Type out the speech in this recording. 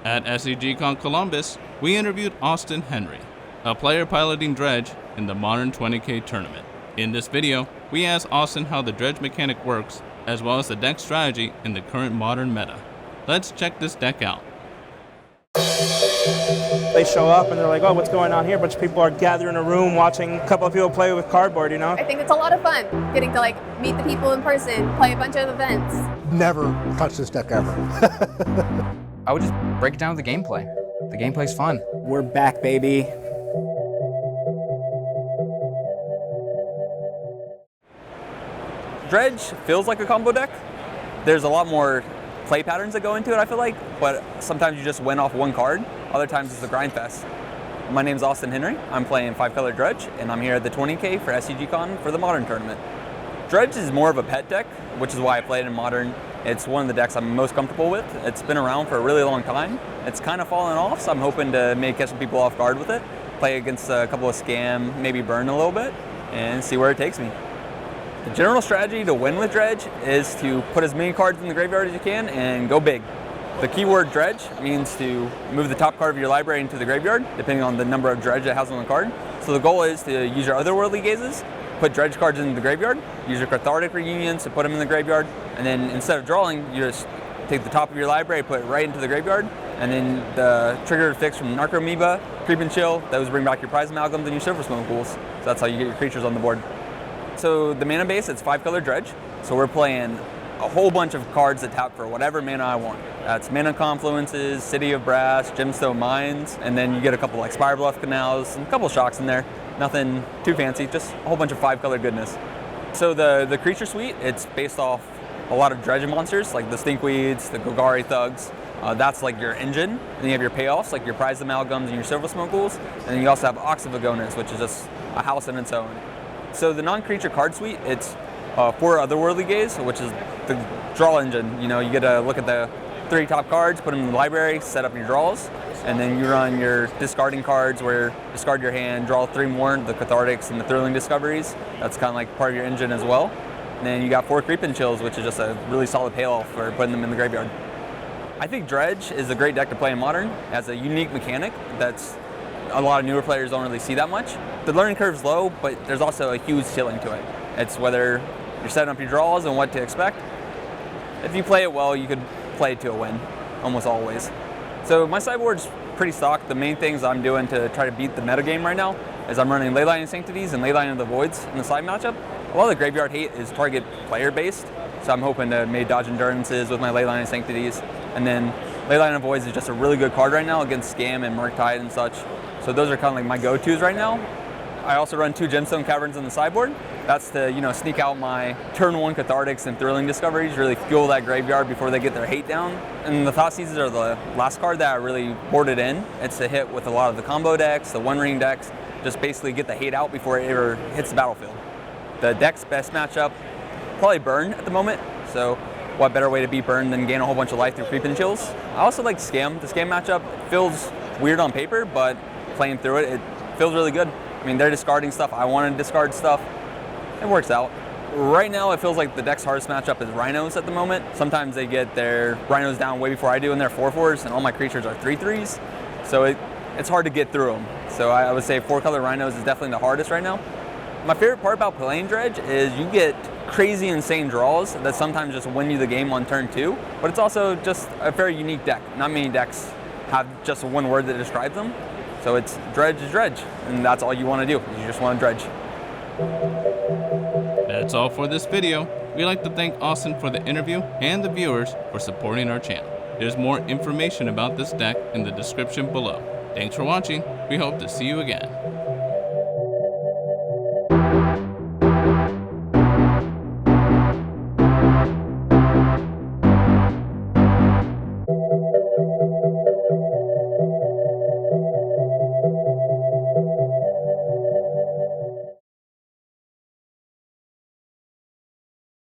At SCG Con Columbus, we interviewed Austin Henry, a player piloting Dredge in the Modern 20K tournament. In this video, we asked Austin how the Dredge mechanic works, as well as the deck strategy in the current Modern meta. Let's check this deck out. They show up and they're like, oh, what's going on here? A bunch of people are gathered in a room watching a couple of people play with cardboard, you know? I think it's a lot of fun getting to meet the people in person, play a bunch of events. Never touch this deck ever. I would just break it down with the gameplay. The gameplay's fun. We're back, baby. Dredge feels like a combo deck. There's a lot more play patterns that go into it, I feel like, but sometimes you just win off one card. Other times it's a grind fest. My name's Austin Henry. I'm playing 5-color Dredge, and I'm here at the 20K for SCG Con for the Modern tournament. Dredge is more of a pet deck, which is why I play it in Modern. It's one of the decks I'm most comfortable with. It's been around for a really long time. It's kind of fallen off, so I'm hoping to maybe catch some people off guard with it, play against a couple of scam, maybe burn a little bit, and see where it takes me. The general strategy to win with Dredge is to put as many cards in the graveyard as you can and go big. The keyword Dredge means to move the top card of your library into the graveyard, depending on the number of Dredge it has on the card. So the goal is to use your Otherworldly Gazes, put Dredge cards into the graveyard, use your Cathartic Reunions to put them in the graveyard, and then instead of drawing, you just take the top of your library, put it right into the graveyard, and then the trigger effects from Narcomoeba, Creep and Chill, those bring back your Prized Amalgams and your Silversmote Ghouls. So that's how you get your creatures on the board. So the mana base, it's 5-color Dredge. So we're playing a whole bunch of cards that tap for whatever mana I want. That's Mana Confluences, City of Brass, Gemstone Mines, and then you get a couple like Spirebluff Canals, and a couple of shocks in there. Nothing too fancy, just a whole bunch of 5-color goodness. So the creature suite, it's based off a lot of Dredge monsters, like the Stinkweeds, the Golgari Thugs. That's like your engine. Then you have your payoffs, like your Prized Amalgams and your Silversmote Ghouls. And then you also have Ox of Agonas, which is just a house in its own. So the non-creature card suite, it's for Otherworldly Gaze, which is the draw engine. You know, you get to look at the 3 top cards, put them in the library, set up your draws, and then you run your discarding cards where you discard your hand, draw 3 more, the Cathartics and the Thrilling Discoveries. That's kind of like part of your engine as well. And then you got 4 Creep and Chills, which is just a really solid payoff for putting them in the graveyard. I think Dredge is a great deck to play in Modern. It has a unique mechanic that's a lot of newer players don't really see that much. The learning curve's low, but there's also a huge ceiling to it. It's whether you're setting up your draws and what to expect. If you play it well, you could play it to a win, almost always. So my sideboard's pretty stock. The main things I'm doing to try to beat the metagame right now is I'm running Leyline of Sanctities and Leyline of the Voids in the side matchup. A lot of the graveyard hate is target player based, so I'm hoping to maybe dodge endurances with my Leyline of Sanctities. And then Leyline of Voids is just a really good card right now against Scam and Murktide and such. So those are kind of like my go-tos right now. I also run 2 Gemstone Caverns in the sideboard. That's to, sneak out my turn 1 Cathartics and Thrilling Discoveries, really fuel that graveyard before they get their hate down. And the Thoughtseizes are the last card that I really boarded in. It's to hit with a lot of the combo decks, the one-ring decks, just basically get the hate out before it ever hits the battlefield. The deck's best matchup, probably Burn at the moment. So what better way to beat Burn than gain a whole bunch of life through Creep and Chills? I also like Scam. The Scam matchup feels weird on paper, but playing through it, it feels really good. I mean, they're discarding stuff. I want to discard stuff. It works out. Right now, it feels like the deck's hardest matchup is Rhinos at the moment. Sometimes they get their Rhinos down way before I do, and they're 4/4s, and all my creatures are 3/3s. So it's hard to get through them. So I would say 4-color Rhinos is definitely the hardest right now. My favorite part about playing Dredge is you get crazy, insane draws that sometimes just win you the game on turn 2, but it's also just a very unique deck. Not many decks have just one word that describes them. So it's Dredge is Dredge, and that's all you want to do. You just want to dredge. That's all for this video. We'd like to thank Austin for the interview and the viewers for supporting our channel. There's more information about this deck in the description below. Thanks for watching. We hope to see you again.